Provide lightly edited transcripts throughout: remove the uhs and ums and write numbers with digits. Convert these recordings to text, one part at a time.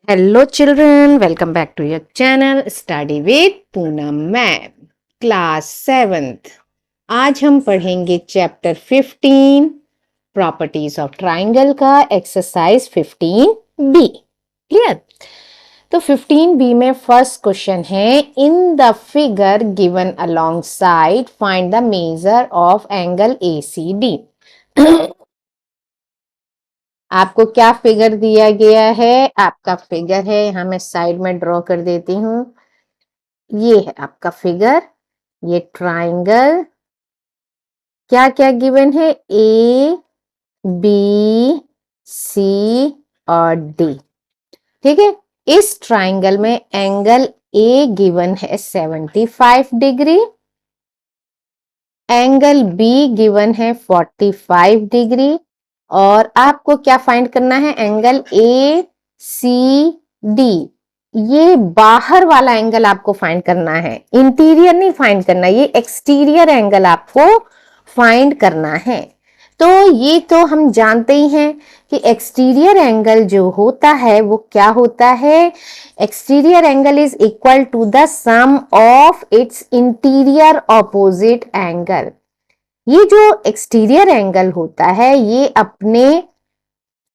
Hello children, welcome back to your channel Study with Poonam ma'am class 7th। आज हम पढ़ेंगे chapter 15 properties of triangle का exercise 15B। Clear? तो 15B में first question है, in the figure given alongside find the measure of angle ACD। आपको क्या figure दिया गया है? आपका फिगर है, यहां मैं साइड में ड्रॉ कर देती हूँ। ये है आपका फिगर, ये ट्राइंगल। क्या क्या गिवन है? ए, बी, सी और डी। ठीक है, इस ट्राइंगल में एंगल ए गिवन है 75 डिग्री, एंगल बी गिवन है 45 डिग्री, और आपको क्या फाइंड करना है? Angle A C D. ये बाहर वाला एंगल आपको फाइंड करना है, इंटीरियर नहीं फाइंड करना, ये एक्सटीरियर एंगल आपको फाइंड करना है। तो ये तो हम जानते ही हैं कि एक्सटीरियर एंगल जो होता है वो क्या होता है? Exterior angle is equal to the sum of its interior opposite angle. ये जो एक्सटीरियर एंगल होता है ये अपने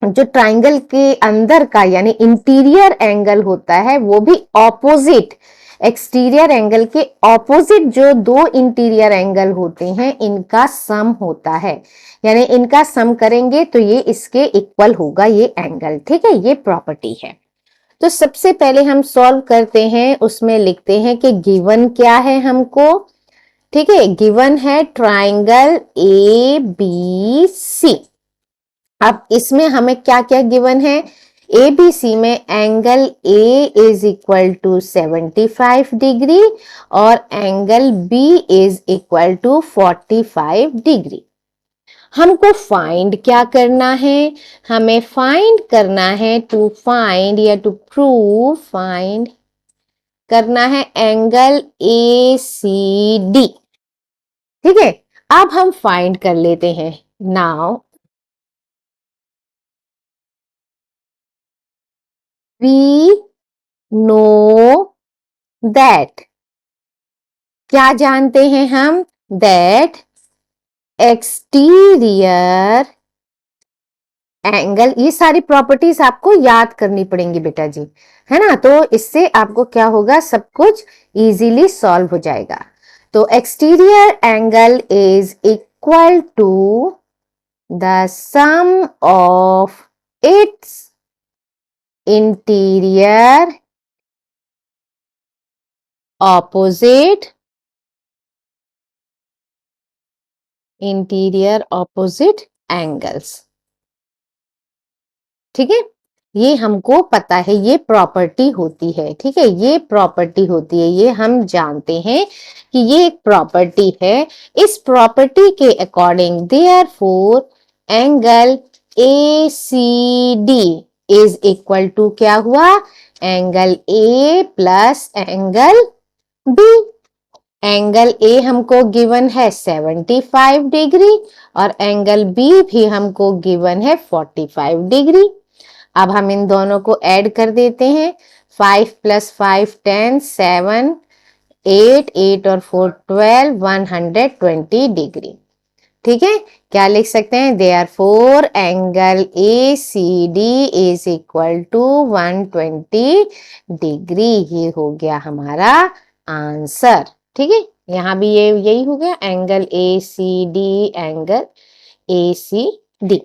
जो ट्राइंगल के अंदर का यानी इंटीरियर एंगल होता है वो भी ऑपोजिट, एक्सटीरियर एंगल के ऑपोजिट जो दो इंटीरियर एंगल होते हैं इनका सम होता है, यानी इनका सम करेंगे तो ये इसके इक्वल होगा ये एंगल। ठीक है, ये प्रॉपर्टी है। तो सबसे पहले हम सॉल्व करते हैं, उसमें लिखते हैं कि गिवन क्या है हमको। ठीक है, गिवन है ट्राइंगल ए बी सी। अब इसमें हमें क्या क्या गिवन है? ए बी सी में angle A is equal to 75 degree और angle B is equal to 45 degree. हमको फाइंड क्या करना है? हमें फाइंड करना है, टू फाइंड या टू प्रूव, फाइंड करना है एंगल ए सी डी। ठीक है, अब हम फाइंड कर लेते हैं। नाउ वी नो दैट, क्या जानते हैं हम? दैट एक्सटीरियर एंगल, ये सारी प्रॉपर्टीज आपको याद करनी पड़ेंगी बेटा जी, है ना? तो इससे आपको क्या होगा, सब कुछ इजीली सॉल्व हो जाएगा। तो exterior angle is equal to the sum of its interior opposite, interior opposite angles. ठीक है, ये हमको पता है, ये प्रॉपर्टी होती है। ठीक है, ये प्रॉपर्टी होती है, ये हम जानते हैं कि ये एक प्रॉपर्टी है। इस प्रॉपर्टी के according therefore angle A C D is equal to क्या हुआ? Angle A plus angle B. Angle A हमको गिवन है 75 डिग्री और एंगल बी भी हमको गिवन है 45 डिग्री। अब हम इन दोनों को ऐड कर देते हैं। 5 + 5 10, 7 8, 8 और 4 12, 120 डिग्री। ठीक है, क्या लिख सकते हैं? Therefore angle A C D is equal to 120 degree. ये हो गया हमारा आंसर। ठीक है, यहां भी ये यही हो गया, angle A C D, angle A C D.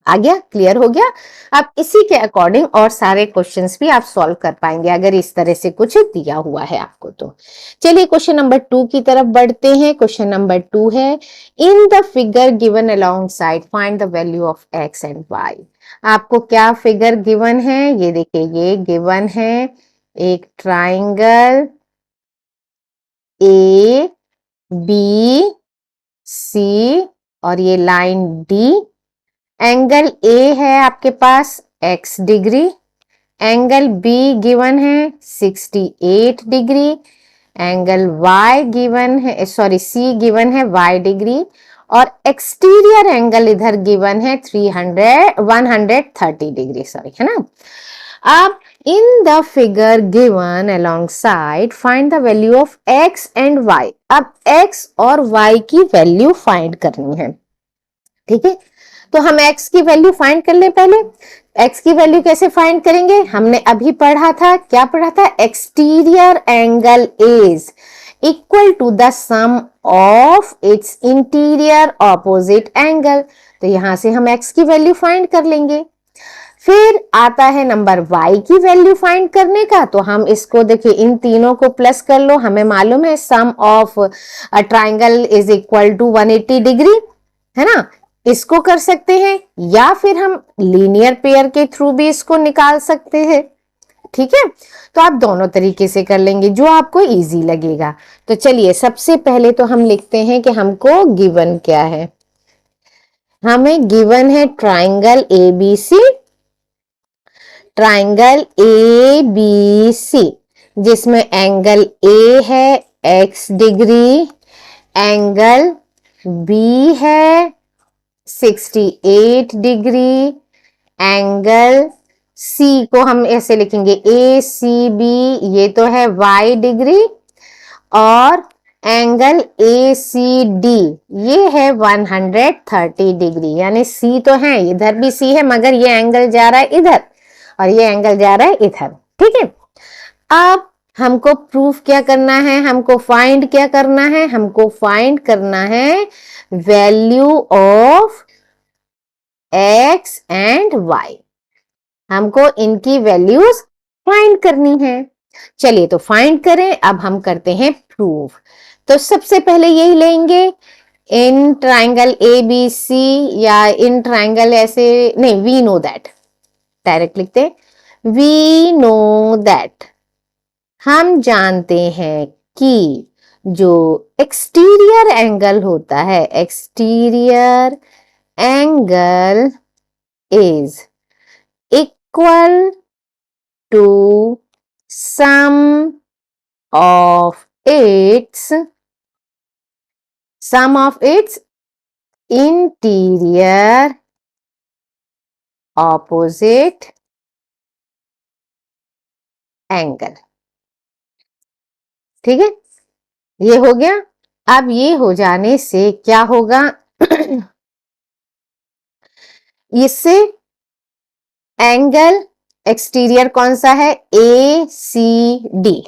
आ गया? क्लियर हो गया? अब इसी के अकॉर्डिंग और सारे क्वेश्चंस भी आप सॉल्व कर पाएंगे अगर इस तरह से कुछ दिया हुआ है आपको तो। चलिए क्वेश्चन नंबर 2 की तरफ बढ़ते हैं। क्वेश्चन नंबर 2 है, in the figure given alongside find the value of x and y. आपको क्या फिगर गिवन है? ये देखिए, ये गिवन है एक ट्राइंगल ए बी सी और ये लाइन डी। एंगल ए है आपके पास x degree, angle B given है 68 डिग्री, एंगल y गिवन है, सॉरी सी गिवन है y डिग्री, और एक्सटीरियर एंगल इधर गिवन है 130 डिग्री, सॉरी, है ना। अब इन the figure given alongside find the value of x and y। अब x और y की वैल्यू फाइंड करनी है, ठीक है। तो हम x की वैल्यू फाइंड कर ले। पहले x की वैल्यू कैसे फाइंड करेंगे, हमने अभी पढ़ा था, क्या पढ़ा था, exterior angle is equal to the sum of its interior opposite angle. तो यहां से हम x की वैल्यू फाइंड कर लेंगे। फिर आता है नंबर y की वैल्यू फाइंड करने का। तो हम इसको देखिए, इन तीनों को प्लस कर लो, हमें मालूम है sum of a triangle is equal to 180 degree, है ना। इसको कर सकते हैं या फिर हम लीनियर पेयर के थ्रू भी इसको निकाल सकते हैं, ठीक है। तो आप दोनों तरीके से कर लेंगे, जो आपको इजी लगेगा। तो चलिए सबसे पहले तो हम लिखते हैं कि हमको गिवन क्या है। हमें गिवन है triangle ABC, triangle A B C, जिसमें एंगल ए है x डिग्री, एंगल बी है 68 डिग्री, एंगल सी को हम ऐसे लिखेंगे ए सी बी, ये तो है y डिग्री, और एंगल ए सी डी ये है 130 डिग्री। यानी सी तो है, इधर भी सी है, मगर ये एंगल जा रहा है इधर और ये एंगल जा रहा है इधर, ठीक है। अब हमको प्रूफ क्या करना है, हमको फाइंड क्या करना है, हमको फाइंड करना है value of x and y। हमको इनकी वैल्यूज फाइंड करनी है। चलिए तो फाइंड करें। अब हम करते हैं प्रूफ। तो सबसे पहले यही लेंगे, इन ट्राइंगल ए बी सी, या इन ट्राइंगल ऐसे नहीं, वी नो दैट, डायरेक्ट लिखते, वी नो दैट, हम जानते हैं कि जो एक्सटीरियर एंगल होता है, exterior angle is equal to sum of its interior opposite angle, ठीक है। ये हो गया। अब ये हो जाने से क्या होगा इससे एंगल एक्सटीरियर कौन सा है, A C D,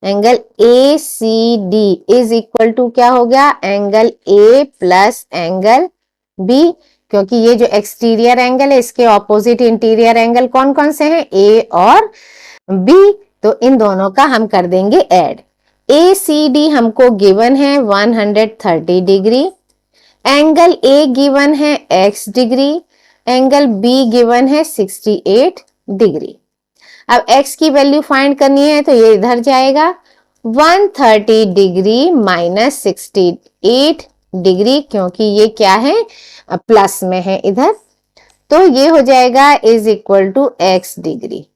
angle A C D is equal to क्या हो गया, angle A plus angle B. क्योंकि ये जो एक्सटीरियर एंगल है, इसके ऑपोजिट इंटीरियर एंगल कौन कौन से हैं, ए और बी। तो इन दोनों का हम कर देंगे ऐड। ए सी डी हमको गिवन है 130 डिग्री, एंगल ए गिवन है x degree, angle B given है 68 डिग्री। अब x की वैल्यू फाइंड करनी है, तो ये इधर जाएगा, 130 डिग्री माइनस 68 डिग्री, क्योंकि ये क्या है, प्लस में है इधर, तो ये हो जाएगा is equal to x degree.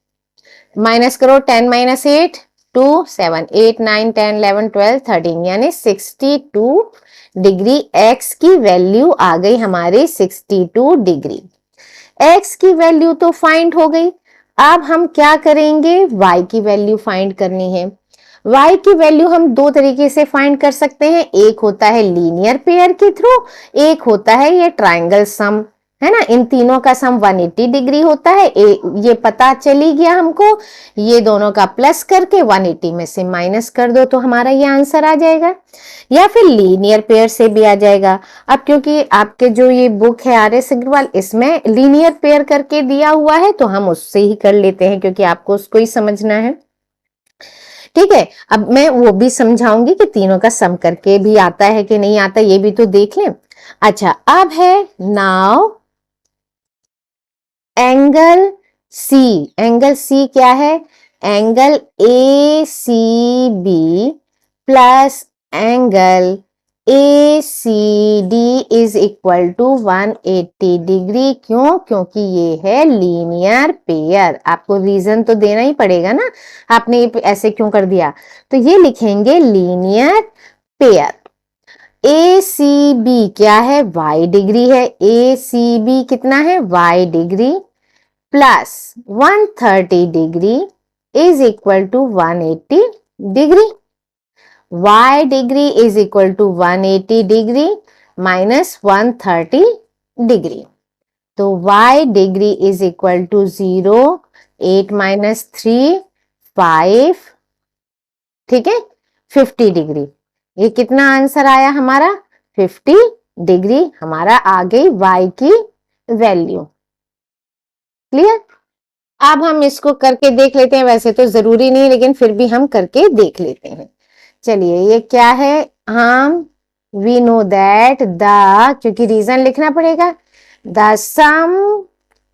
Minus करो, 10 माइनस 8 2, 7 8 9 10 11 12 13, यानी 62 डिग्री। x की वैल्यू आ गई हमारी 62 डिग्री। x की वैल्यू तो फाइंड हो गई। अब हम क्या करेंगे, y की वैल्यू फाइंड करनी है। y की वैल्यू हम दो तरीके से फाइंड कर सकते हैं, एक होता है लीनियर पेयर के थ्रू, एक होता है ये ट्राइंगल सम, है ना। इन तीनों का सम 180 डिग्री होता है। ये पता चली गया हमको, ये दोनों का प्लस करके 180 में से माइनस कर दो तो हमारा ये आंसर आ जाएगा, या फिर लीनियर पेयर से भी आ जाएगा। अब क्योंकि आपके जो ये बुक है आर.एस. अग्रवाल, इसमें लीनियर पेयर करके दिया हुआ है, तो हम उससे ही कर लेते हैं, क्योंकि आपको उसको ही समझना है, ठीक है। अब मैं वो भी समझाऊंगी कि तीनों का सम करके भी आता है कि नहीं आता, ये भी तो देख लें। अच्छा, अब है now angle C. Angle C क्या है, angle A C B plus angle A C D is equal to 180 degree. क्यों, क्योंकि ये है लीनियर पेयर। आपको रीजन तो देना ही पड़ेगा ना, आपने ये ऐसे क्यों कर दिया, तो ये लिखेंगे लीनियर पेयर। ए सी बी क्या है, y डिग्री है, ए सी बी कितना है, y degree plus 130 degree is equal to 180 degree. y degree is equal to 180 degree minus 130 degree. तो y degree is equal to 0, 8 minus 3 5, ठीक है, 50 degree. ये कितना आंसर आया हमारा, 50 डिग्री हमारा आ गई y की वैल्यू। क्लियर। अब हम इसको करके देख लेते हैं, वैसे तो जरूरी नहीं लेकिन फिर भी हम करके देख लेते हैं। चलिए ये क्या है, हम वी नो दैट द, क्योंकि रीजन लिखना पड़ेगा, the sum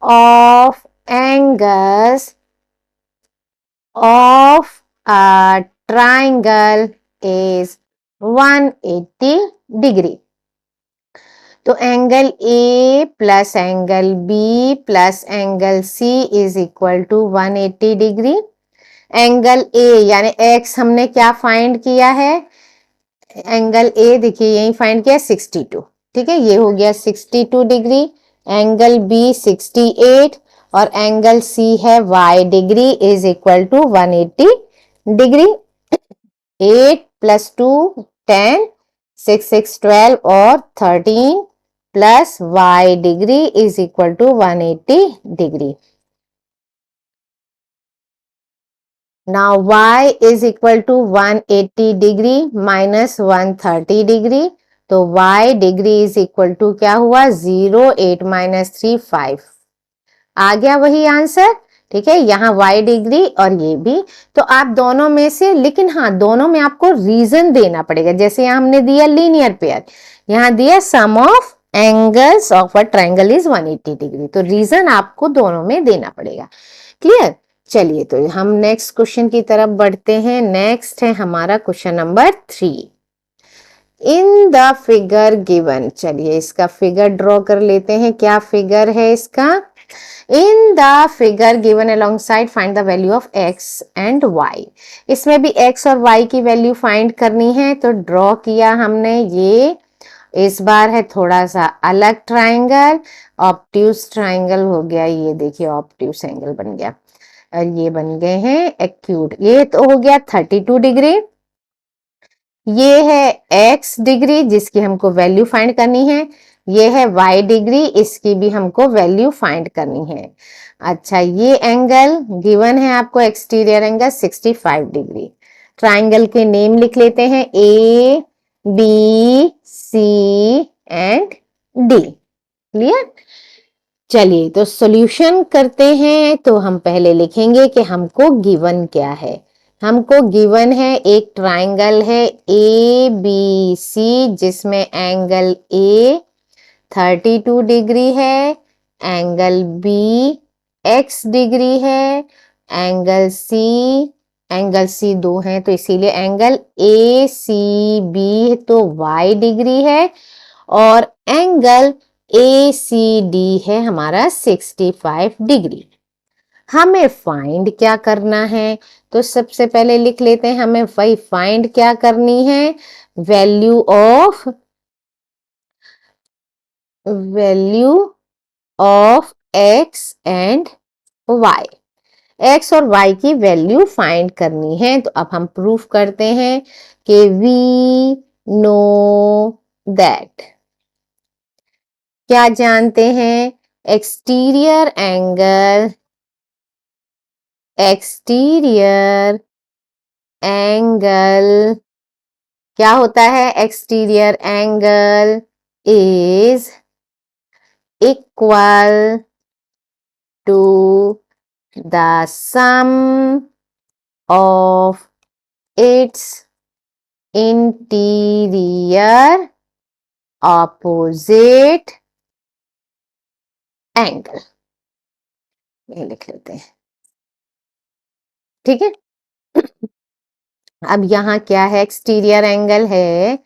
of angles of a triangle is 180 degree. तो angle A plus angle B plus angle C is equal to 180 degree. Angle A यानी एक्स हमने क्या फाइंड किया है, एंगल ए देखिए यही फाइंड किया 62, ठीक है, ये हो गया 62 डिग्री। एंगल बी 68 और एंगल सी है y degree is equal to 180 degree. 8 plus 2 10, 6 6 12 और 13 plus y degree is equal to 180 degree. Now y is equal to 180 degree minus 130 degree. तो y degree is equal to क्या हुआ, 0, 8 minus 3 5, आ गया वही answer. ठीक है, यहाँ y डिग्री और ये भी, तो आप दोनों में से, लेकिन हाँ दोनों में आपको रीजन देना पड़ेगा। जैसे यहाँ हमने दिया लीनियर पेयर, यहाँ दिया sum of angles of a triangle is 180 degree, तो रीजन आपको दोनों में देना पड़ेगा। क्लियर। चलिए तो हम नेक्स्ट क्वेश्चन की तरफ बढ़ते हैं। नेक्स्ट है हमारा question number 3। In the figure given, चलिए इसका फिगर ड्रॉ कर लेते हैं। क्या फिगर है इसका, इन the figure given alongside find the value of x and y। इसमें भी x और y की वैल्यू फाइंड करनी है, तो ड्रॉ किया हमने। ये इस बार है थोड़ा सा अलग ट्राइंगल, ऑब्ट्यूज ट्राइंगल हो गया, ये देखिए ऑब्ट्यूज एंगल बन गया, और ये बन गए हैं एक्यूट। ये तो हो गया 32 डिग्री। ये है x डिग्री जिसकी हमको वैल्यू फाइंड करनी है, ये है y डिग्री, इसकी भी हमको वैल्यू फाइंड करनी है। अच्छा, ये एंगल गिवन है आपको, एक्सटीरियर एंगल 65 डिग्री। ट्राइंगल के नेम लिख लेते हैं, A B C and D. Clear. चलिए तो सॉल्यूशन करते हैं। तो हम पहले लिखेंगे कि हमको गिवन क्या है। हमको गिवन है एक ट्राइंगल है ए बी सी, जिसमें एंगल ए 32 डिग्री है, एंगल बी x डिग्री है, एंगल सी दो है तो इसीलिए एंगल ए सी बी तो y डिग्री है, और एंगल ए सी डी है हमारा 65 डिग्री। हमें फाइंड क्या करना है, तो सबसे पहले लिख लेते हैं, हमें वही फाइंड क्या करनी है, value of x and y। x और y की वैल्यू फाइंड करनी है। तो अब हम प्रूफ करते हैं कि वी नो दैट, क्या जानते हैं, एक्सटीरियर एंगल क्या होता है, exterior angle is equal to the sum of its interior opposite angle. ये लिख लेते हैं, ठीक है। अब यहाँ क्या है, एक्सटीरियर एंगल है,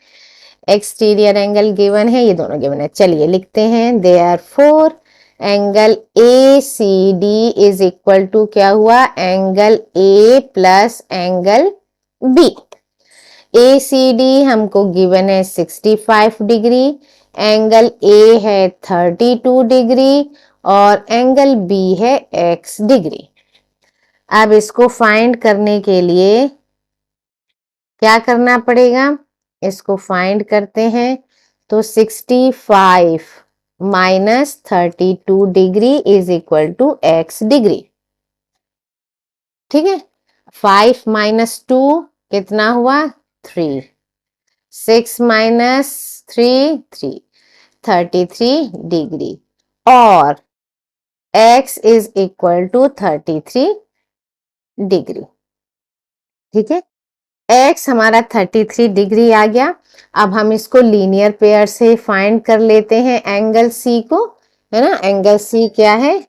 एक्सटीरियर एंगल गिवन है, ये दोनों गिवन है। चलिए लिखते हैं, therefore angle A C D is equal to क्या हुआ, angle A plus angle B. ACD हमको गिवन है 65 डिग्री, एंगल A है 32 डिग्री और एंगल B है X डिग्री। अब इसको फाइंड करने के लिए क्या करना पड़ेगा, इसको फाइंड करते हैं। तो 65 minus 32 degree is equal to X degree. ठीक है, 5 माइनस 2 कितना हुआ, 3, 6 माइनस 3, 3, 33 डिग्री और X is equal to 33 degree. ठीक है, X हमारा 33 डिग्री आ गया। अब हम इसको लीनियर पेयर से फाइंड कर लेते हैं एंगल C को, है ना। एंगल C क्या है,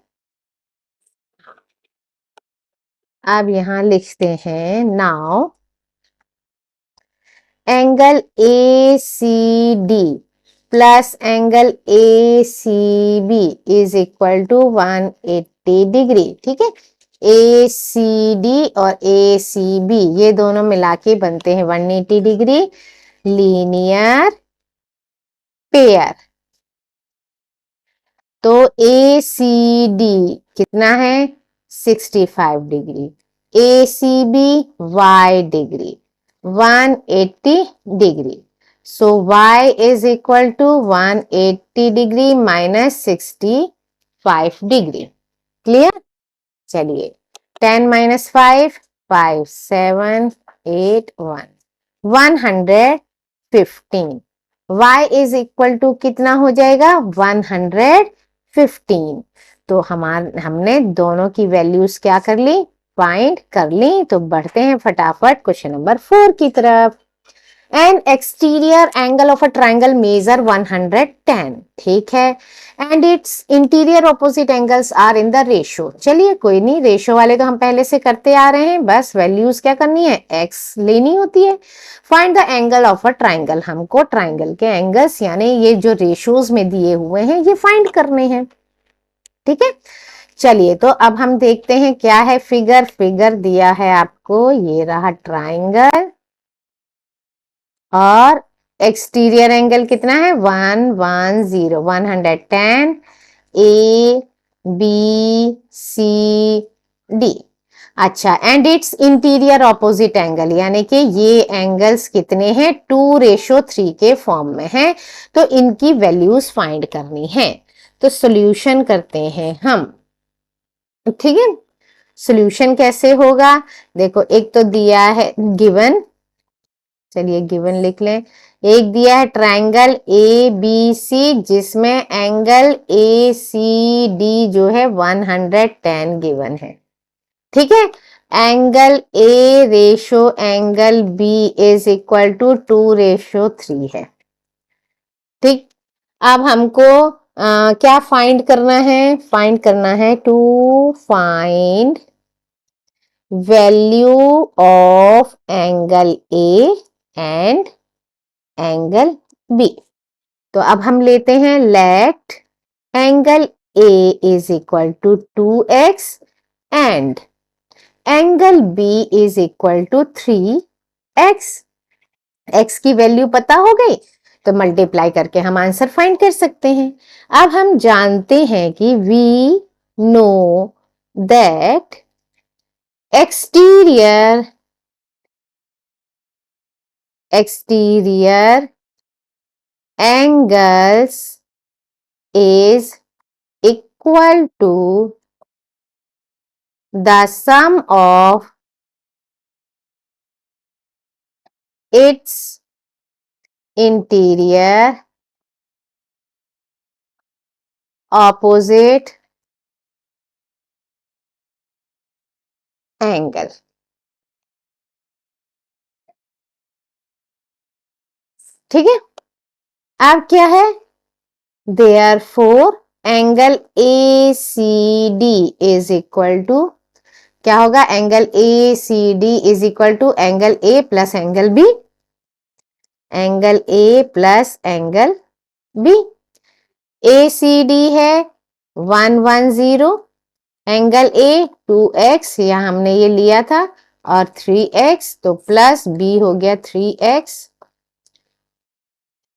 अब यहां लिखते हैं, now angle ACD plus angle ACB is equal to 180 degree. ठीक है, ACD और ACB ये दोनों मिला के बनते हैं 180 डिग्री लीनियर पेयर। तो ACD कितना है, 65 degree, ACB Y degree 180 degree. So Y is equal to 180 degree minus 65 degree. Clear, चलिए 10 minus 5, 5, 7, 8, 1, 115। y is equal to कितना हो जाएगा, 115। तो हमने दोनों की वैल्यूज क्या कर ली, फाइंड कर ली। तो बढ़ते हैं फटाफट क्वेश्चन नंबर 4 की तरफ। An exterior angle of a triangle measure 110, ठीक है, and it's interior opposite angles are in the ratio. चलिए कोई नहीं, रेशियो वाले तो हम पहले से करते आ रहे हैं, बस वैल्यूज क्या करनी है, एक्स लेनी होती है। Find the angle of a triangle, हमको ट्राइंगल के एंगल्स यानी ये जो रेशियोज में दिए हुए हैं ये फाइंड करने हैं। ठीक है, चलिए तो अब हम देखते हैं क्या है फिगर दिया है आपको, ये रहा ट्राइंगल और एक्सटीरियर एंगल कितना है, 110, 110, ए बी सी डी। अच्छा, and it's interior opposite angle यानी कि ये एंगल्स कितने हैं, 2:3 के फॉर्म में हैं। तो इनकी वैल्यूज फाइंड करनी है। तो सॉल्यूशन करते हैं हम। ठीक है, सॉल्यूशन कैसे होगा, देखो एक तो दिया है गिवन, चलिए गिवन लिख लें। एक दिया है ट्राइंगल ए बी सी जिसमें एंगल ए सी डी जो है 110 गिवन है। ठीक है, angle A ratio angle B is equal to 2:3 है। ठीक, अब हमको क्या फाइंड करना है, फाइंड करना है to find value of angle A and angle B. तो अब हम लेते हैं let angle A is equal to 2x and angle B is equal to 3x। x की वैल्यू पता हो गई तो मल्टीप्लाई करके हम आंसर फाइंड कर सकते हैं। अब हम जानते हैं कि we know that exterior angles is equal to the sum of its interior opposite angle। ठीक है, अब क्या है, therefore angle A C D is equal to क्या होगा, angle A C D is equal to angle A plus angle B, angle A plus angle B. A C D है 110, angle A 2x, यहां हमने ये लिया था और 3x, तो प्लस b हो गया 3x।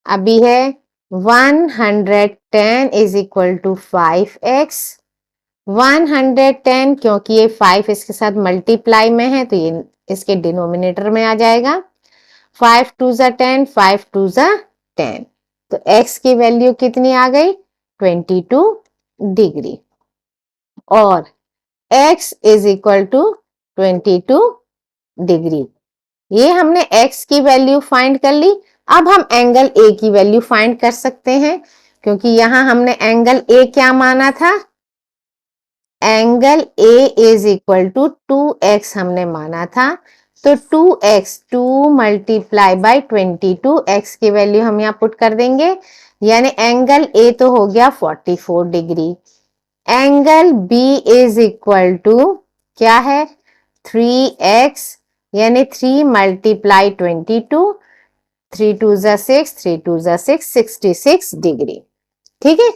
अभी है 110 इज इक्वल टू 5x। 110 क्योंकि ये 5 इसके साथ मल्टीप्लाई में है तो ये इसके डिनोमिनेटर में आ जाएगा। 5 2 ज़ा 10, 5 2 ज़ा 10, तो x की वैल्यू कितनी आ गई 22 डिग्री और x is equal to 22 degree. ये हमने x की वैल्यू फाइंड कर ली। अब हम एंगल A की वैल्यू फाइंड कर सकते हैं क्योंकि यहां हमने एंगल A क्या माना था, angle A is equal to 2x हमने माना था। तो 2x 2 मल्टीप्लाई बाई 22, x की वैल्यू हम यहाँ पुट कर देंगे, यानी एंगल A तो हो गया 44 degree. Angle B is equal to क्या है 3x, यानी 3 मल्टीप्लाई 22, 3 2 ज़ा 6, 3 2 ज़ा 6, 66 डिग्री। ठीक है,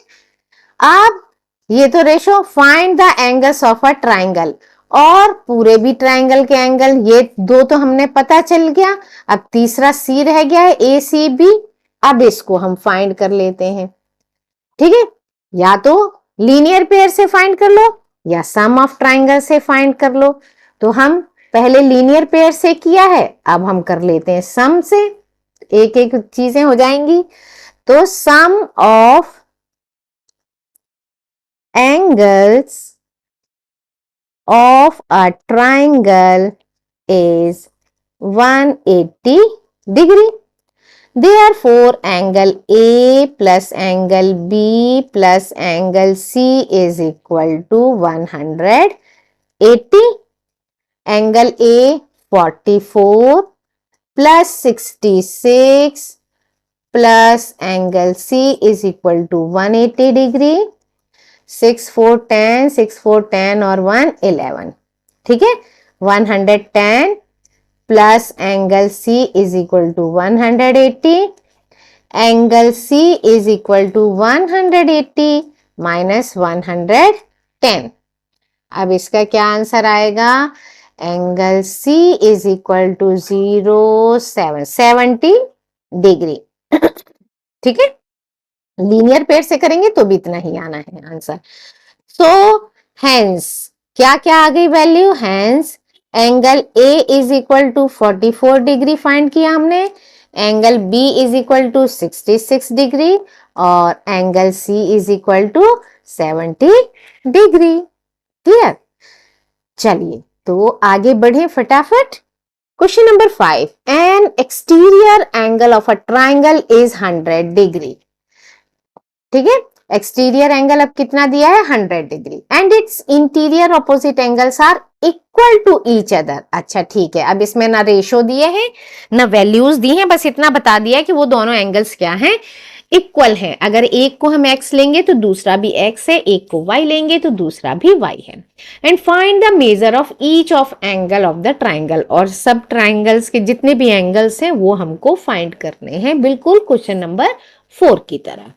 अब ये तो ratio. Find the angles of a triangle, और पूरे भी ट्राइंगल के एंगल, ये दो तो हमने पता चल गया। अब तीसरा सी रह गया है ACB। अब इसको हम फाइंड कर लेते हैं। ठीक है, या तो लीनियर पेयर से फाइंड कर लो या सम ऑफ ट्राइंगल से फाइंड कर लो। तो हम पहले लीनियर पेयर से किया है, अब हम कर लेते हैं सम से, एक एक चीजें हो जाएंगी। तो सम of angles of a triangle is 180 degree. Therefore, angle A plus angle B plus angle C is equal to 180. Angle A 44 plus 66 plus angle C is equal to 180 degree. 6 4 10, 6 4 10 और 1 11। ठीक है, 110 plus angle C is equal to 180, angle C is equal to 180 minus 110। अब इसका क्या answer आएगा, angle C is equal to 70 degree. ठीक है, linear pair से करेंगे तो भी इतना ही आना है आंसर। सो हेंस क्या क्या आ गई value, hence angle A is equal to 44 degree find किया हमने, angle B is equal to 66 degree और angle C is equal to 70 degree. Clear, चलिए तो आगे बढ़े फटाफट। Question number 5, an exterior angle of a triangle is 100 degree. ठीक है, एक्सटीरियर एंगल अब कितना दिया है 100 degree and it's interior opposite angles are equal to each other. अच्छा ठीक है, अब इसमें ना रेशो दिए हैं ना वैल्यूज दी हैं, बस इतना बता दिया है कि वो दोनों एंगल्स क्या हैं, इक्वल है। अगर एक को हम x लेंगे तो दूसरा भी x है, एक को y लेंगे तो दूसरा भी y है। And find the measure of each of angle of the triangle, और सब ट्राइंगल्स के जितने भी एंगल्स हैं वो हमको फाइंड करने हैं, बिल्कुल क्वेश्चन नंबर 4 की तरह।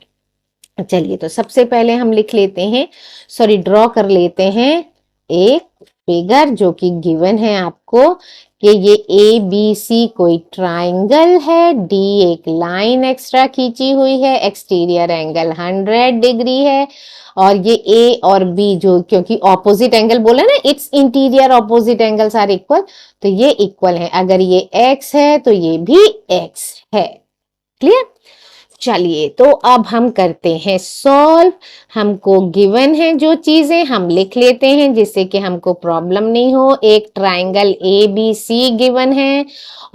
चलिए तो सबसे पहले हम लिख लेते हैं, सॉरी ड्रॉ कर लेते हैं एक फिगर जो कि गिवन है आपको कि ये ABC कोई ट्राइंगल है, D एक लाइन एक्स्ट्रा खींची हुई है, एक्सटीरियर एंगल 100 डिग्री है और ये A और B जो क्योंकि ऑपोजिट एंगल बोला ना, its interior opposite angles are equal, तो ये इक्वल है। अगर ये X है तो ये भी X है। क्लियर, चलिए तो अब हम करते हैं सॉल्व। हमको गिवन है जो चीजें हम लिख लेते हैं जिससे कि हमको प्रॉब्लम नहीं हो। एक ट्राइंगल ABC गिवन है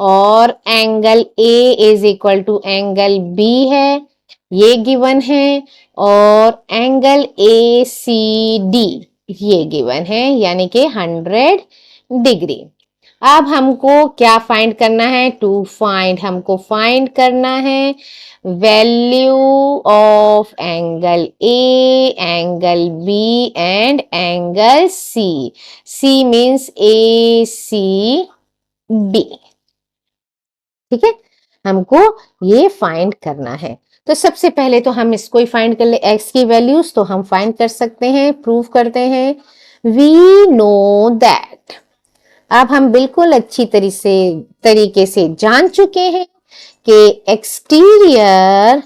और angle A is equal to angle B है, ये गिवन है, और एंगल ACD ये गिवन है, यानी कि 100 डिग्री। अब हमको क्या फाइंड करना है, हमको फाइंड करना है value of angle A, angle B and angle C। C means ACB। ठीक है, हमको ये फाइंड करना है। तो सबसे पहले तो हम इसको ही फाइंड कर ले, x की वैल्यूज तो हम फाइंड कर सकते हैं, प्रूव करते हैं। वी नो दैट अब हम बिल्कुल अच्छी तरीके से जान चुके हैं कि exterior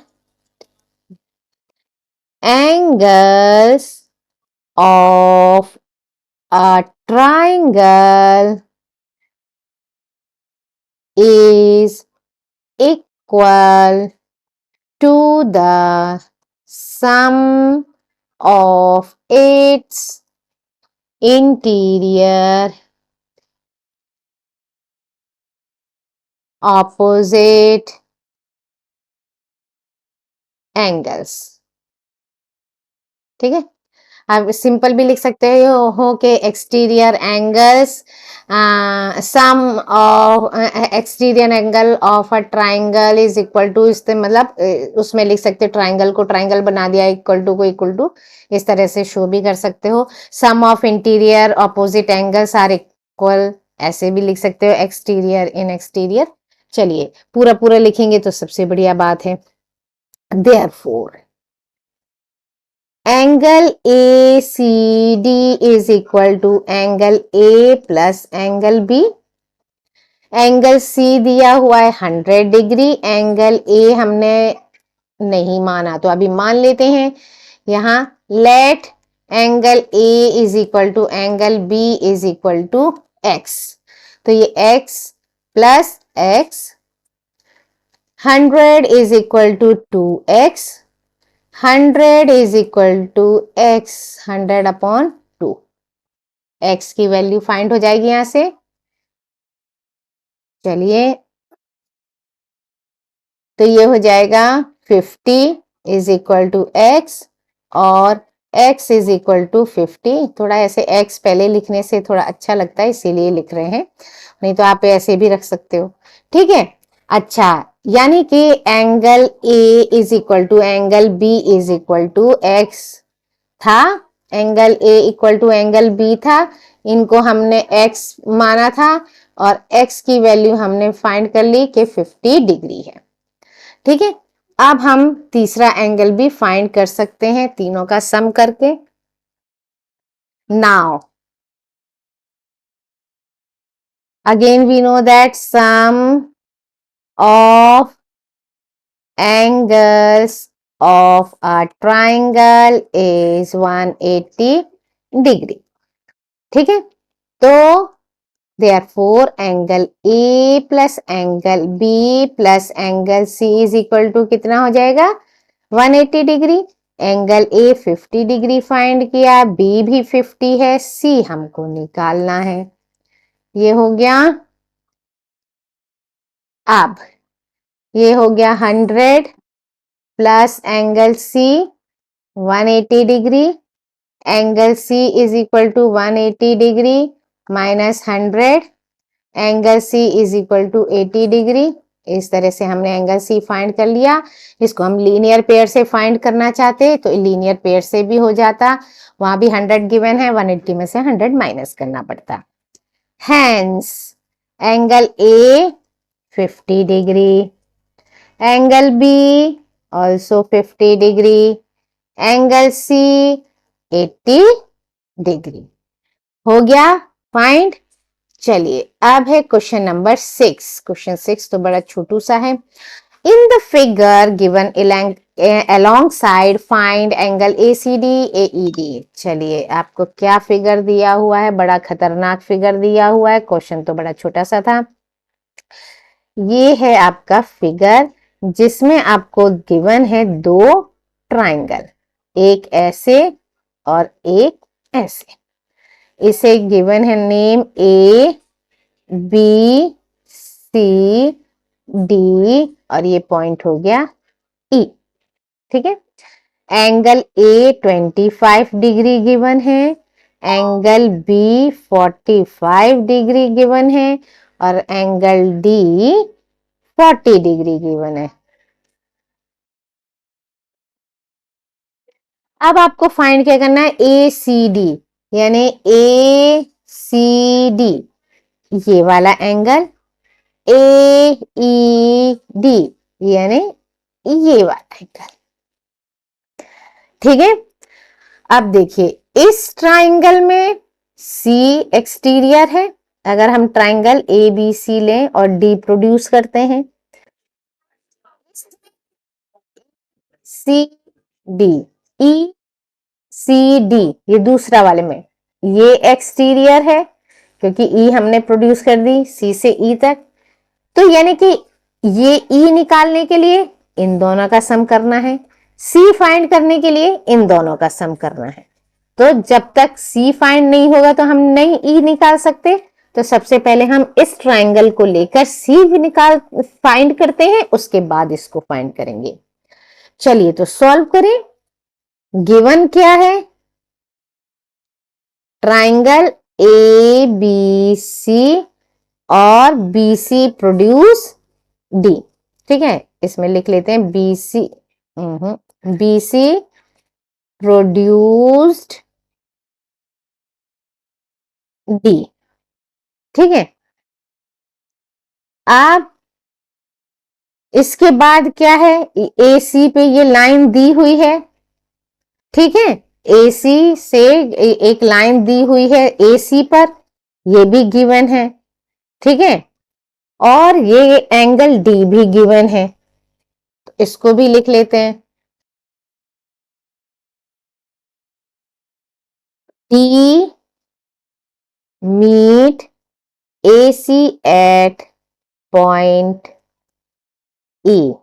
angles of a triangle is equal to the sum of its interior opposite angles। ठीक है, आप सिंपल भी लिख सकते हो कि exterior angles sum of exterior angle of a triangle is equal to, इससे मतलब उसमें लिख सकते हो ट्राइंगल को ट्राइंगल बना दिया, इक्वल टू को इक्वल टू, इस तरह से शो भी कर सकते हो। Sum of interior opposite angles are equal, ऐसे भी लिख सकते हो, एक्सटीरियर इन एक्सटीरियर। चलिए पूरा पूरा लिखेंगे तो सबसे बढ़िया बात है। Therefore angle A C D is equal to angle A plus angle B. Angle C दिया हुआ है 100 डिग्री, एंगल ए हमने नहीं माना तो अभी मान लेते हैं। यहां let angle A is equal to angle B is equal to x, तो ये x plus x, 100 is equal to 2x, 100 is equal to x, 100 upon 2, x की वैल्यू फाइंड हो जाएगी यहां से। चलिए तो ये हो जाएगा 50 इज इक्वल टू x और x इज इक्वल टू 50। थोड़ा ऐसे x पहले लिखने से थोड़ा अच्छा लगता है इसीलिए लिख रहे हैं, नहीं तो आप ऐसे भी रख सकते हो। ठीक है, अच्छा, यानी कि angle A is equal to angle B is equal to x था, angle A equal to angle B था, इनको हमने x माना था और x की वैल्यू हमने फाइंड कर ली कि 50 डिग्री है। ठीक है, अब हम तीसरा एंगल भी फाइंड कर सकते हैं तीनों का सम करके। Now again we know that sum of angles of a triangle is 180 degree। ठीक है, तो therefore angle A plus angle B plus angle C is equal to कितना हो जाएगा 180 degree. Angle A 50 degree find किया, B भी 50 है, C हमको निकालना है। ये हो गया, अब ये हो गया 100 plus angle C 180 degree, angle C is equal to 180 degree minus 100, angle C is equal to 80 degree. इस तरह से हमने एंगल C फाइंड कर लिया। इसको हम लीनियर पेयर से फाइंड करना चाहते तो लीनियर पेयर से भी हो जाता, वहां भी 100 गिवन है, 180 में से 100 माइनस करना पड़ता। Hence angle A 50 degree, angle B also 50 degree, angle C 80 degree. हो गया फाइंड। चलिए अब है क्वेश्चन नंबर 6। क्वेश्चन 6 तो बड़ा छोटू सा है। In the figure given alongside find angle ACD AED। चलिए आपको क्या फिगर दिया हुआ है, बड़ा खतरनाक फिगर दिया हुआ है, क्वेश्चन तो बड़ा छोटा सा था। ये है आपका फिगर जिसमें आपको गिवन है दो ट्राइंगल, एक ऐसे और एक ऐसे। इसे गिवन है नेम ABCD और ये पॉइंट हो गया E। ठीक है, एंगल A 25 डिग्री गिवन है, एंगल B 45 डिग्री गिवन है और एंगल D 40 डिग्री गिवन है। अब आपको फाइंड क्या करना है, ACD यानी ACD ये वाला एंगल, AED यानी ये वाला एंगल। ठीक है, अब देखिए इस ट्राइंगल में C एक्सटीरियर है अगर हम ट्राइंगल ए बी सी लें और डी प्रोड्यूस करते हैं, सी डी, ई सी डी, ये दूसरा वाले में, ये एक्सटीरियर है क्योंकि ई हमने प्रोड्यूस कर दी सी से ई तक। तो यानी कि ये ई निकालने के लिए इन दोनों का सम करना है, सी फाइंड करने के लिए इन दोनों का सम करना है। तो जब तक सी फाइंड नहीं होगा तो हम नहीं ई निकाल सकते। तो सबसे पहले हम इस ट्राइंगल को लेकर सी भी निकाल फाइंड करते हैं, उसके बाद इसको फाइंड करेंगे। चलिए तो सॉल्व करें। गिवन क्या है? ट्राइंगल ए बी सी और बी सी प्रोड्यूस डी। ठीक है, इसमें लिख लेते हैं B C, B C produced D. ठीक है, अब इसके बाद क्या है, ए सी पे ये लाइन दी हुई है। ठीक है, ए सी से एक लाइन दी हुई है ए सी पर, ये भी गिवन है। ठीक है, और ये एंगल डी भी गिवन है, तो इसको भी लिख लेते हैं। D meet A C at point E,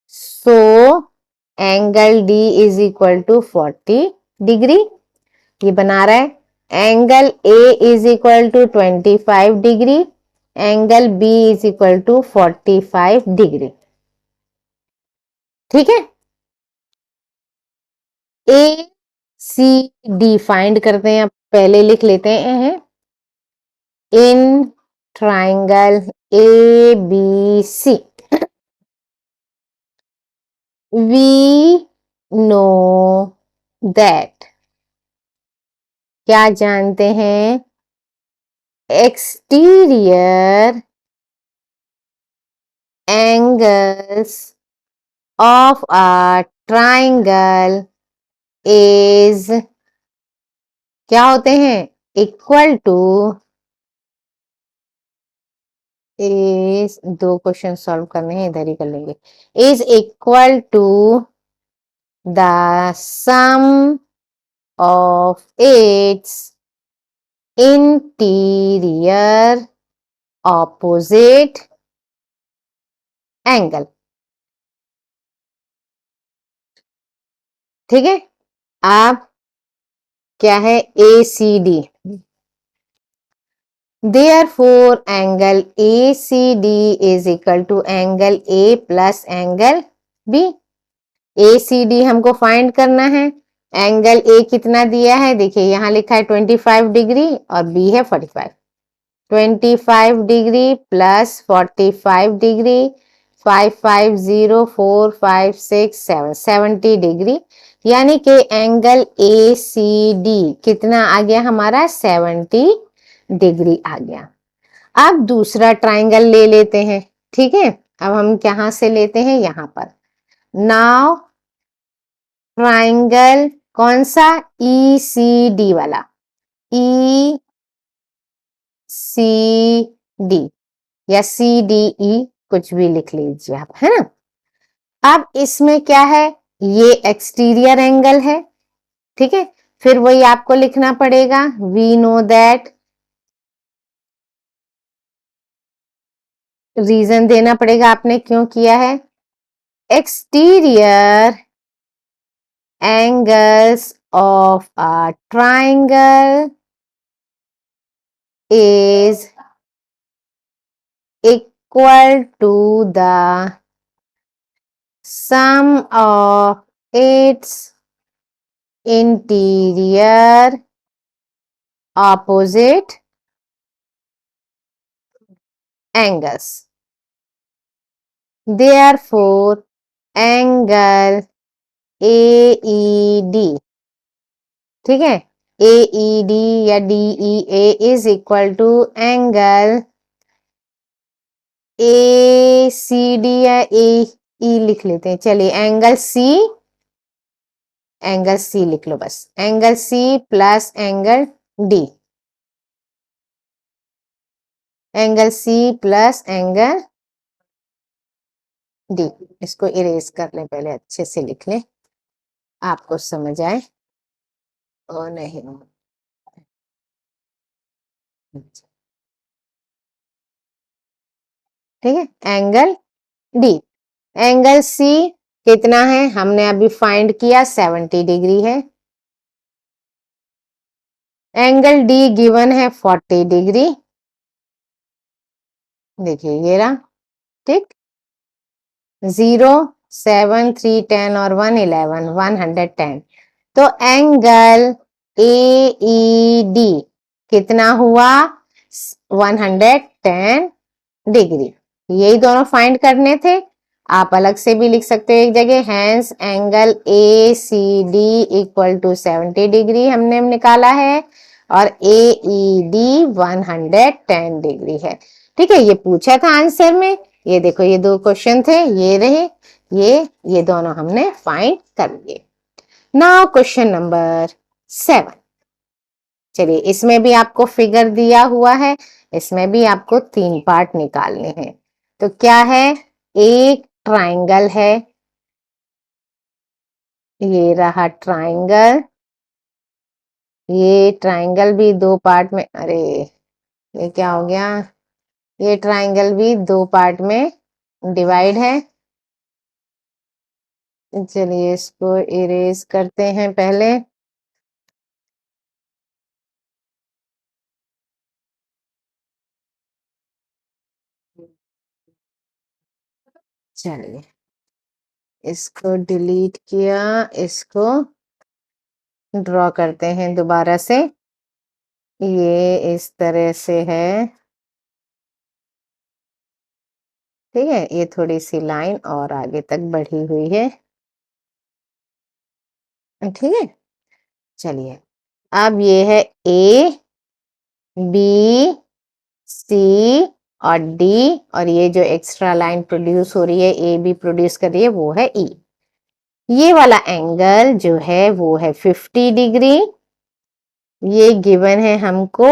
so angle D is equal to 40 degree. ये बना रहा है angle A is equal to 25 degree, angle B is equal to 45 degree. ठीक है, ए सी डी फाइंड करते हैं। पहले लिख लेते हैं in triangle A B C we know that, क्या जानते हैं? Exterior angles of a triangle is, क्या होते हैं? इक्वल टू, इज, दो क्वेश्चन सॉल्व करने हैं, इधर ही कर लेंगे। Is equal to the sum of its interior opposite angle. ठीक है, अब क्या है? A C D, therefore angle ACD is equal to angle A plus angle B। ACD हमको फाइंड करना है। एंगल A कितना दिया है? देखिए यहां लिखा है 25 डिग्री और B है 45। 25 डिग्री प्लस 45 डिग्री, 5 5 0 4 5 6 7 70 डिग्री, यानी कि एंगल ACD कितना आ गया हमारा? 70 डिग्री आ गया। अब दूसरा ट्राइंगल ले लेते हैं। ठीक है, अब हम कहां से लेते हैं? यहां पर। नाउ ट्राइंगल कौन सा? ई सी डी वाला, ई सी डी या सी डी ई, कुछ भी लिख लीजिए आप, है ना। अब इसमें क्या है? ये एक्सटीरियर एंगल है। ठीक है, फिर वही आपको लिखना पड़ेगा, वी नो दैट, रीजन देना पड़ेगा आपने क्यों किया है। Exterior angles of a triangle is equal to the sum of its interior opposite angles. Therefore, angle AED, ठीक है, AED या DEA is equal to angle ACD या AE लिख लेते हैं। चलिए एंगल C लिख लो बस, angle C plus angle D। Angle C plus angle D. इसको इरेज कर लें, पहले अच्छे से लिख लें, आपको समझ आए। ओ नहीं, ठीक है, एंगल डी। एंगल सी कितना है, हमने अभी फाइंड किया 70 डिग्री है। एंगल डी गिवन है 40 डिग्री, देखिए ये रहा, ठीक। 0, 7, 3, 10 और 1, 11, 110। तो एंगल ए ई डी कितना हुआ, 110 डिग्री। यही दोनों फाइंड करने थे, आप अलग से भी लिख सकते हो एक जगह। Hence angle A C D equal to 70 degree हमने निकाला है, और ए ई डी 110 डिग्री है। ठीक है, ये पूछा था आंसर में। ये देखो, ये दो क्वेश्चन थे, ये रहे, ये दोनों हमने फाइंड कर लिए। Now question number 7। चलिए, इसमें भी आपको फिगर दिया हुआ है, इसमें भी आपको 3 पार्ट निकालने हैं। तो क्या है, एक ट्राइंगल है, ये रहा ट्राइंगल। ये ट्राइंगल भी 2 पार्ट में, अरे ये क्या हो गया, ये ट्राइंगल भी 2 पार्ट में डिवाइड है। चलिए इसको इरेज करते हैं पहले। चलिए, इसको डिलीट किया, इसको ड्रॉ करते हैं दोबारा से। ये इस तरह से है, ठीक है, ये थोड़ी सी लाइन और आगे तक बढ़ी हुई है, ठीक है। चलिए, अब ये है ए बी सी और डी, और ये जो एक्स्ट्रा लाइन प्रोड्यूस हो रही है, ए बी प्रोड्यूस कर रही है, वो है ई। ये वाला एंगल जो है वो है 50 डिग्री, ये गिवन है हमको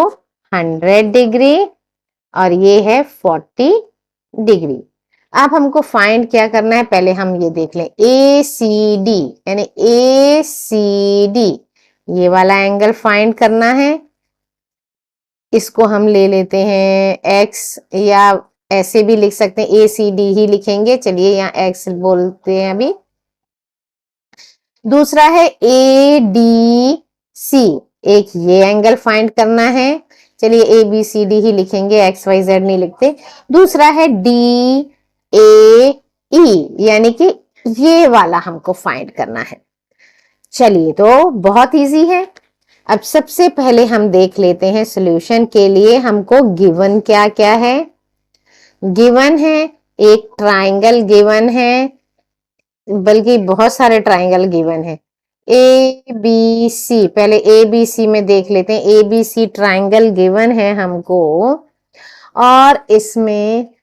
100 डिग्री, और ये है 40 डिग्री। अब हमको फाइंड क्या करना है, पहले हम ये देख लें, ए सी डी, यानी ए सी डी ये वाला एंगल फाइंड करना है। इसको हम ले लेते हैं एक्स, या ऐसे भी लिख सकते हैं, ए सी डी ही लिखेंगे। चलिए, यहाँ एक्स बोलते हैं अभी। दूसरा है ए डी सी, एक ये एंगल फाइंड करना है। चलिए, ए बी सी डी ही लिखेंगे, एक्स वाई जेड नहीं लिखते। दूसरा है डी ए ई, यानी कि ये वाला हमको फाइंड करना है। चलिए, तो बहुत इजी है। अब सबसे पहले हम देख लेते हैं सॉल्यूशन के लिए हमको गिवन क्या क्या है। गिवन है एक ट्राइंगल गिवन है, बल्कि बहुत सारे ट्राइंगल गिवन है। ए बी सी, पहले ए बी सी में देख लेते हैं। A B C triangle given है हमको, और इसमें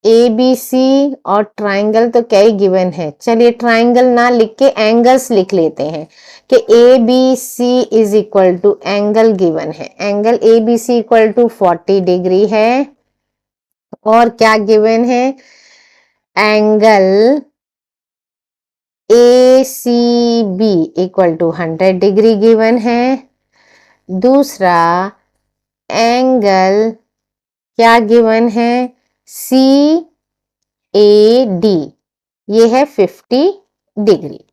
ए बी सी और ट्राइंगल तो क्या ही गिवन है। चलिए, ट्राइंगल ना लिख के एंगल्स लिख लेते हैं कि A B C is equal to, angle given है, angle A B C equal to 40 degree है। और क्या गिवन है, angle A C B equal to 100 degree given है। दूसरा एंगल क्या गिवन है, सी ए डी, ये है 50 डिग्री।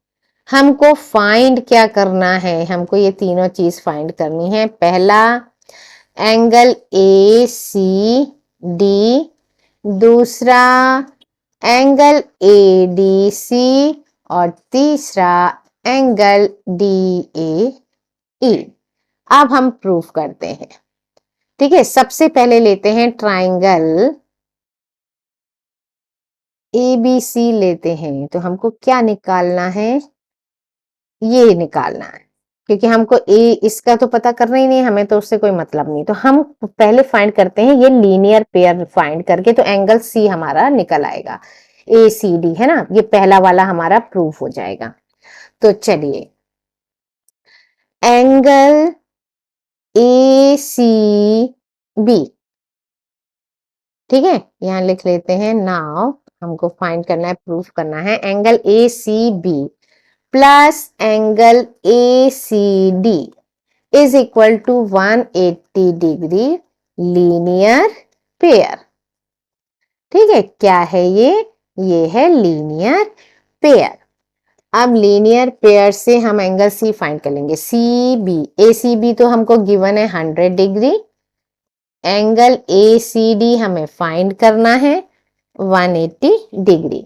हमको फाइंड क्या करना है, हमको ये तीनों चीज फाइंड करनी है। पहला एंगल ए सी डी, दूसरा एंगल ए डी सी, और तीसरा एंगल डी ए ई। अब हम प्रूफ करते हैं, ठीक है। सबसे पहले लेते हैं ट्राइंगल ए बी सी लेते हैं, तो हमको क्या निकालना है, ये निकालना है, क्योंकि हमको ए इसका तो पता करना ही नहीं, हमें तो उससे कोई मतलब नहीं। तो हम पहले फाइंड करते हैं ये लीनियर पेयर फाइंड करके, तो एंगल सी हमारा निकल आएगा, ए सी डी है ना, ये पहला वाला हमारा प्रूफ हो जाएगा। तो चलिए, एंगल ए सी बी, ठीक है, यहाँ लिख लेते हैं। नाउ हमको फाइंड करना है, प्रूफ करना है, angle A C B plus angle A C D is equal to 180 degree linear pair. ठीक है, क्या है ये है लीनियर पेयर। अब लीनियर पेयर से हम एंगल सी फाइंड कर लेंगे। C B, A C B तो हमको गिवन है 100 degree, angle A C D हमें फाइंड करना है 180 degree.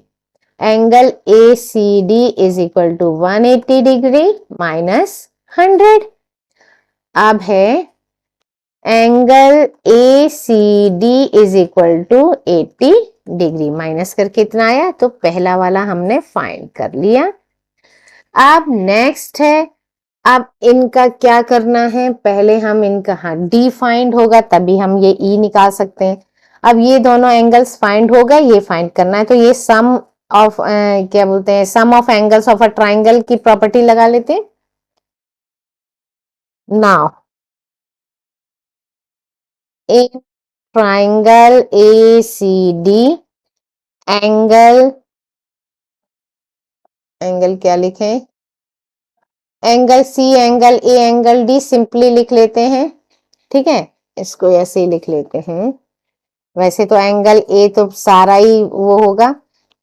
Angle A C D is equal to 180 degree minus 100। अब है angle A C D is equal to 80 degree, minus करके इतना आया, तो पहला वाला हमने फाइंड कर लिया। अब नेक्स्ट है, अब इनका क्या करना है, पहले हम इनका, हाँ डी फाइंड होगा तभी हम ये ई निकाल सकते हैं। अब ये दोनों एंगल्स फाइंड हो गए, ये फाइंड करना है, तो ये सम ऑफ क्या बोलते हैं, sum of angles of a triangle की प्रॉपर्टी लगा लेते हैं। Now in triangle A C D angle, angle क्या लिखें, angle C angle A angle D simply लिख लेते हैं। ठीक है, इसको ऐसे ही लिख लेते हैं। वैसे तो एंगल ए तो सारा ही वो होगा,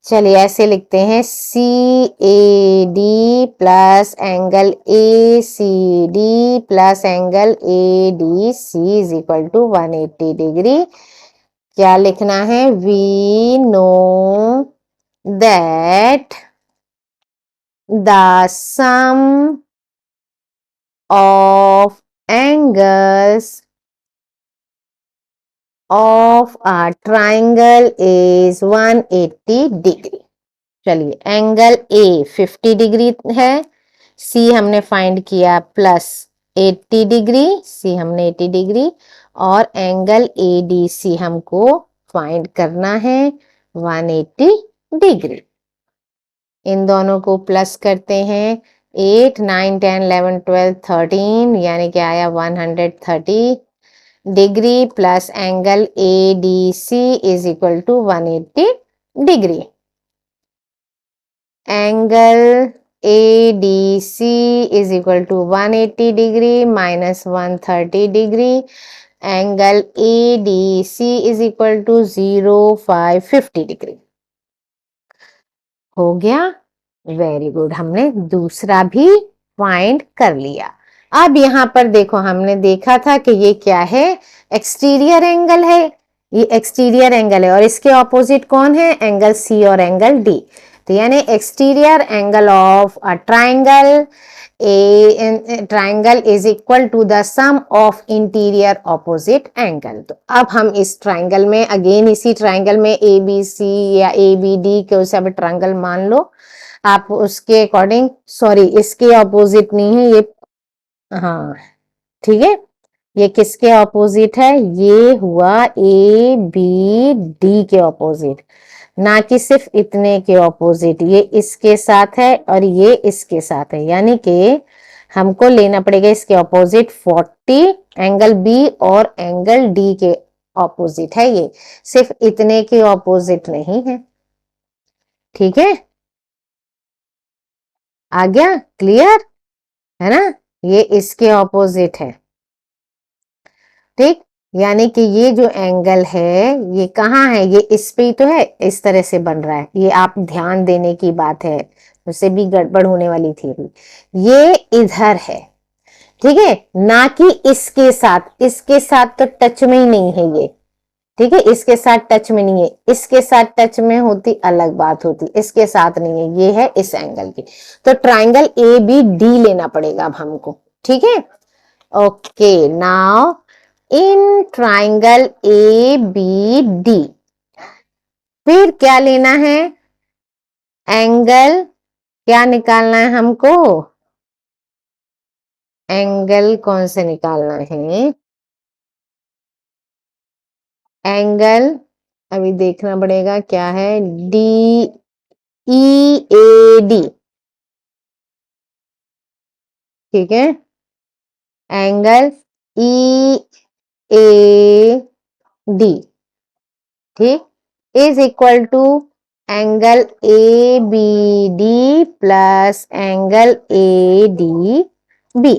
चलिए ऐसे लिखते हैं, C A D plus angle A C D plus angle A D C is equal to 180 degree. क्या लिखना है, we know that the sum of angles of a triangle is 180 degree. चलिए एंगल ए 50 डिग्री है, सी हमने find किया plus 80 degree, सी हमने 80 degree, और एंगल ए डी सी हमको फाइंड करना है 180 डिग्री। इन दोनों को प्लस करते हैं, 8 9 10 11 12 13 यानी कि आया 130 degree plus angle A D C is equal to 180 degree. Angle A D C is equal to 180 degree minus 130 degree, angle A D C is equal to 0550 degree. हो गया, वेरी गुड, हमने दूसरा भी फाइंड कर लिया। अब यहां पर देखो, हमने देखा था कि ये क्या है, एक्सटीरियर एंगल है, ये एक्सटीरियर एंगल है, और इसके ऑपोजिट कौन है, एंगल सी और एंगल डी। तो यानी exterior angle of a triangle triangle is equal to the sum of interior opposite angle. तो अब हम इस ट्राइंगल में, अगेन इसी ट्राइंगल में ए बी सी या ए बी डी के सब ट्राइंगल मान लो आप, उसके अकॉर्डिंग, सॉरी इसके ऑपोजिट नहीं है ये, हाँ ठीक है, ये किसके ऑपोजिट है, ये हुआ ए बी डी के ऑपोजिट, ना कि सिर्फ इतने के ऑपोजिट, ये इसके साथ है और ये इसके साथ है, यानी कि हमको लेना पड़ेगा इसके ऑपोजिट 40, एंगल बी और एंगल डी के ऑपोजिट है, ये सिर्फ इतने के ऑपोजिट नहीं है। ठीक है, आ गया, क्लियर है ना, ये इसके ऑपोजिट है। ठीक, यानी कि ये जो एंगल है ये कहाँ है, ये इस पे ही तो है, इस तरह से बन रहा है, ये आप ध्यान देने की बात है, उससे भी गड़बड़ होने वाली थी। ये इधर है, ठीक है, ना कि इसके साथ तो टच में ही नहीं है ये। ठीक है, इसके साथ टच में नहीं है, इसके साथ टच में होती अलग बात होती, इसके साथ नहीं है, ये है इस एंगल की। तो ट्राइंगल ए बी डी लेना पड़ेगा अब हमको। ठीक है, okay, now in triangle A B D फिर क्या लेना है, एंगल क्या निकालना है हमको, एंगल कौन से निकालना है, एंगल अभी देखना पड़ेगा क्या है, डी ई ए डी। ठीक है, एंगल ई ए डी। ठीक, is equal to angle A B D plus angle A D B.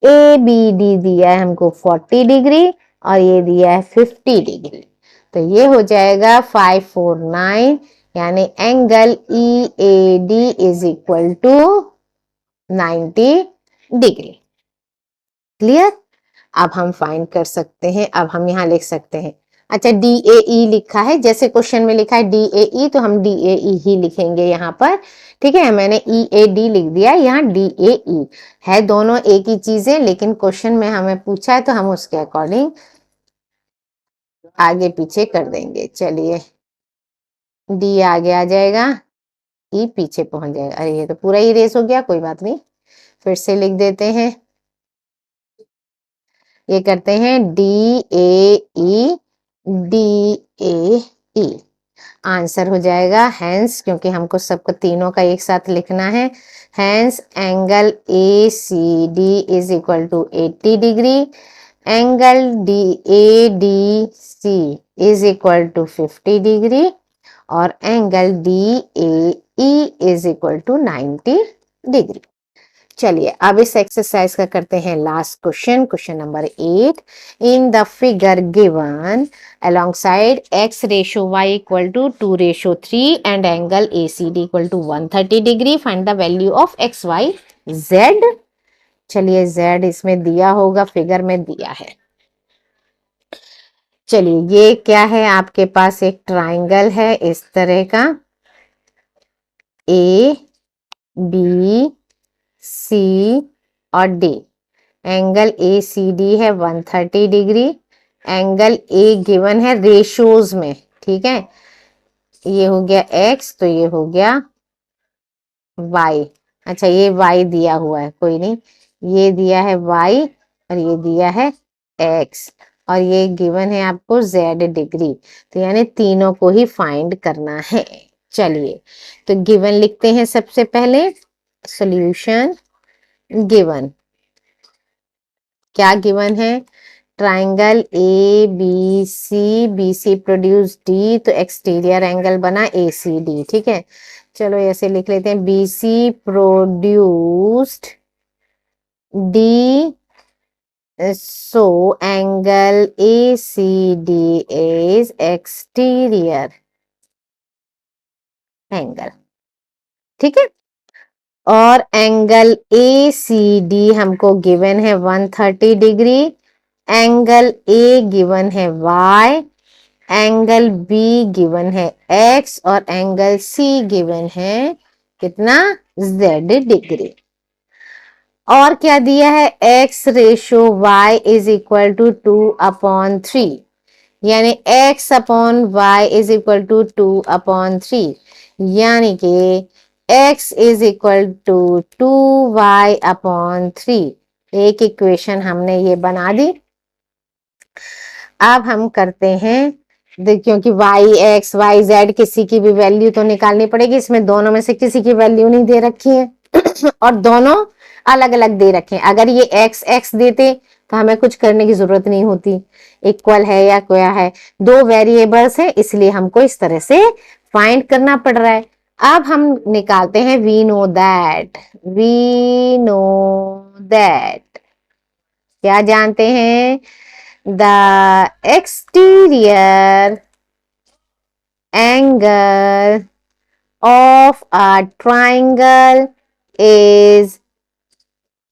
A B D दिया है हमको 40 डिग्री और ये दिया है 50 डिग्री, तो ये हो जाएगा 549, यानी angle E A D is equal to 90 degree. Clear? अब हम फाइंड कर सकते हैं, अब हम यहां लिख सकते हैं, अच्छा डी ए ई लिखा है, जैसे क्वेश्चन में लिखा है डी ए ई, तो हम डी ए ई ही लिखेंगे यहाँ पर। ठीक है, मैंने ई ए डी लिख दिया, यहाँ डी ए ई है, दोनों एक ही चीज है, लेकिन क्वेश्चन में हमें पूछा है तो हम उसके अकॉर्डिंग आगे पीछे कर देंगे। चलिए, डी आगे आ जाएगा, ई पीछे पहुंच जाएगा। अरे ये तो पूरा ही रेस हो गया, कोई बात नहीं, फिर से लिख देते हैं। ये करते हैं D A E, D A E, answer हो जाएगा हैंस, क्योंकि हमको सबको तीनों का एक साथ लिखना है। Hence angle A C D is equal to 80 degree, angle D A D C is equal to 50 degree और angle D A E is equal to 90 degree. चलिए अब इस एक्सरसाइज का करते हैं last question, question number 8। In the figure given alongside x ratio y equal to 2:3 and angle ACD equal to 130 degree, find the value of x y z। चलिए z इसमें दिया होगा, फिगर में दिया है। चलिए ये क्या है, आपके पास एक ट्राइंगल है इस तरह का, ए बी सी और D, angle A C D है 130 डिग्री, एंगल ए गिवन है रेशियोज में। ठीक है, ये हो गया x, तो ये हो गया y। अच्छा ये y दिया हुआ है, कोई नहीं, ये दिया है y और ये दिया है x और ये गिवन है आपको z डिग्री, तो यानी तीनों को ही फाइंड करना है। चलिए तो गिवन लिखते हैं सबसे पहले, सॉल्यूशन गिवन, क्या गिवन है, triangle A B C, B C produce D, तो एक्सटीरियर एंगल बना ए सी डी। ठीक है, चलो ऐसे लिख लेते हैं, B C produced D, so angle A C D is exterior angle. ठीक है, और एंगल ए सी डी हमको गिवन है 130 डिग्री, एंगल ए गिवन है y, एंगल बी गिवन है x और एंगल सी गिवन है कितना, z डिग्री। और क्या दिया है, x ratio y is equal to 2/3, यानी x upon y is equal to 2/3, यानी कि x is equal to 2y/3। एक इक्वेशन हमने ये बना दी। अब हम करते हैं, क्योंकि y x y z किसी की भी वैल्यू तो निकालनी पड़ेगी, इसमें दोनों में से किसी की वैल्यू नहीं दे रखी है और दोनों अलग अलग दे रखे हैं। अगर ये x x देते तो हमें कुछ करने की जरूरत नहीं होती, इक्वल है या क्या है, दो वेरिएबल्स है, इसलिए हमको इस तरह से फाइंड करना पड़ रहा है। अब हम निकालते हैं, वी नो दैट, क्या जानते हैं, the exterior angle of a triangle is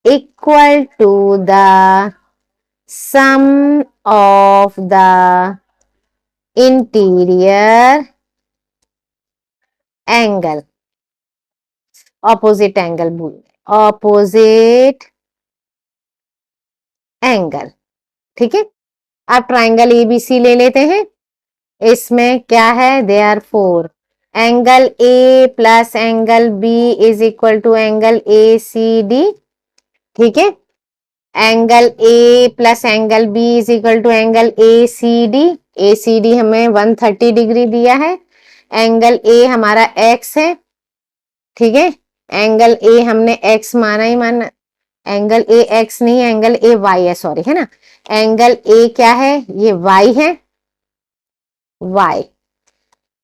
equal to the sum of the interior angle, opposite angle भूल, opposite angle। ठीक है, अब ट्राइंगल एबीसी ले लेते हैं, इसमें क्या है, therefore angle A plus angle B is equal to angle A C D. ठीक है, angle A plus angle B is equal to angle A C D, A C D हमें 130 degree दिया है, एंगल ए हमारा x है। ठीक है, angle ए हमने एक्स माना ही माना, एंगल ए एक्स नहीं है, एंगल ए वाई है, सॉरी, है ना, एंगल ए क्या है, ये वाई है। y।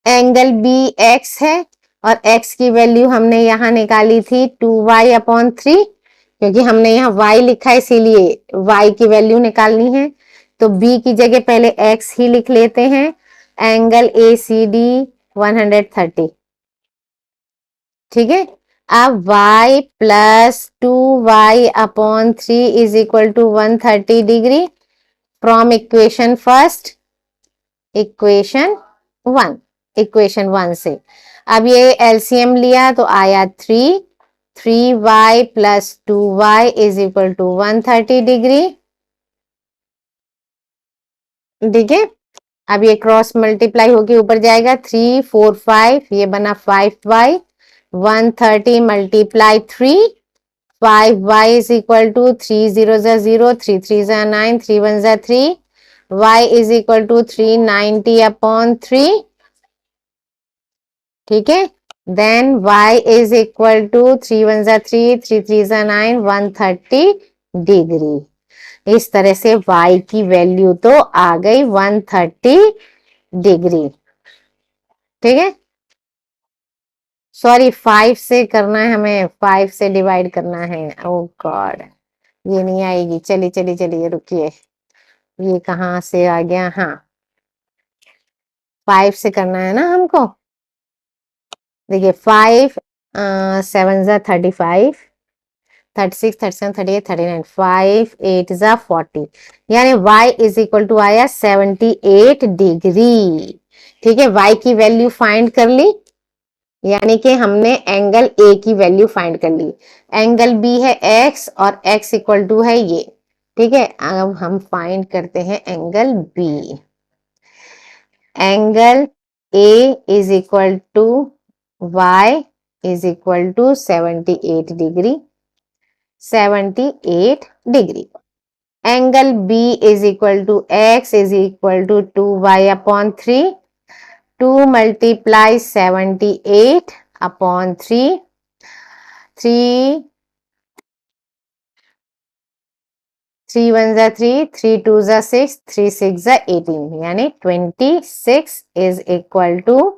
एंगल बी एक्स है और x की वैल्यू हमने यहां निकाली थी 2y/3, क्योंकि हमने यहाँ y लिखा है इसीलिए y की वैल्यू निकालनी है। तो b की जगह पहले x ही लिख लेते हैं। एंगल ACD 130, ठीक है। अब y plus 2y/3 is equal to 130 degree from equation first, equation one से। अब ये एलसीएम लिया तो आया 3y plus 2y is equal to 130 degree, ठीक है। अब ये क्रॉस मल्टीप्लाई होके ऊपर जाएगा, 3 4 5, ये बना 5y, 130 multiply 3, 5y is equal to 3 0 0, 3 3 9, 3 1 3, y is equal to 390/3, ठीक है। Then y is equal to 3 1 3, 3 3 9, 130 degree. इस तरह से y की वैल्यू तो आ गई 130 डिग्री, ठीक है। सॉरी 5 से करना है, हमें 5 से डिवाइड करना है। ओ गॉड, ये नहीं आएगी। चलिए चलिए चलिए रुकिए, ये कहाँ से आ गया। हाँ 5 से करना है ना हमको। देखिए 5 7 जा 35, 36 37 38 39, 5 8 जा 40, यानी y इज इक्वल टू आया 78 डिग्री, ठीक है। y की वैल्यू फाइंड कर ली, यानी कि हमने एंगल ए की वैल्यू फाइंड कर ली। एंगल बी है x और x इक्वल टू है ये, ठीक है। अब हम फाइंड करते हैं angle B. Angle A is equal to y is equal to 78 degree, 78 degree. Angle B is equal to x is equal to 2y/3, 2 multiply 78/3, 3 1 जा 3, 3 2 जा 6, 3 6 जा 18, यानी 26 इज इक्वल टू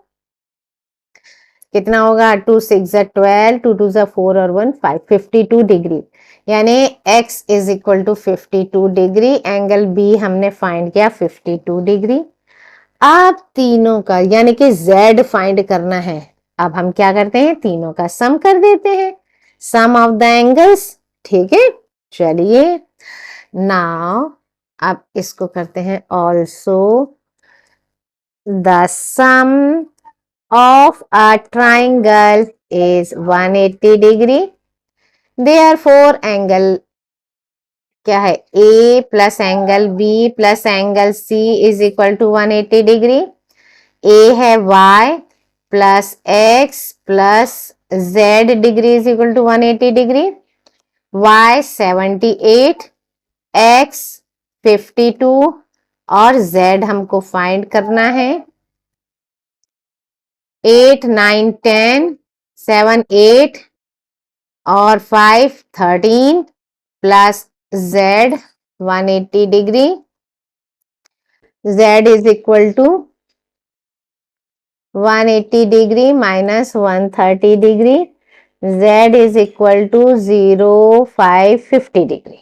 कितना होगा, 2 6 जा 12, 2 2 जा 4 और 1 5, 52 डिग्री, यानी x is equal to 52 degree. Angle B हमने फाइंड किया 52 डिग्री। अब तीनों का यानी कि z फाइंड करना है। अब हम क्या करते हैं, तीनों का सम कर देते हैं, सम ऑफ द एंगल्स, ठीक है। चलिए नाउ अब इसको करते हैं, also the sum of a triangle is 180 degree, therefore angle क्या है, A plus angle B plus angle C is equal to 180 degree. A है y plus x plus z degree is equal to 180 degree, y 78, x 52 और z हमको find करना है 8 9 10, 7 8 और 5 13 plus z 180 degree, z is equal to 180 degree minus 130 degree, z is equal to 0 5 50 degree,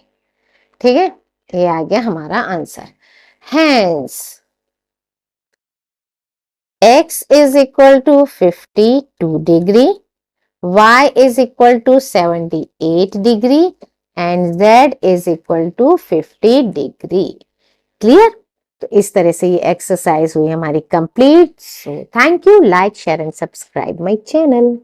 ठीक है। ये आ गया हमारा answer. Hence x is equal to 52 degree, y is equal to 78 degree and z is equal to 50 degree। Clear? तो इस तरह से ये एक्सरसाइज हुई हमारी complete. So thank you, like share and subscribe my channel.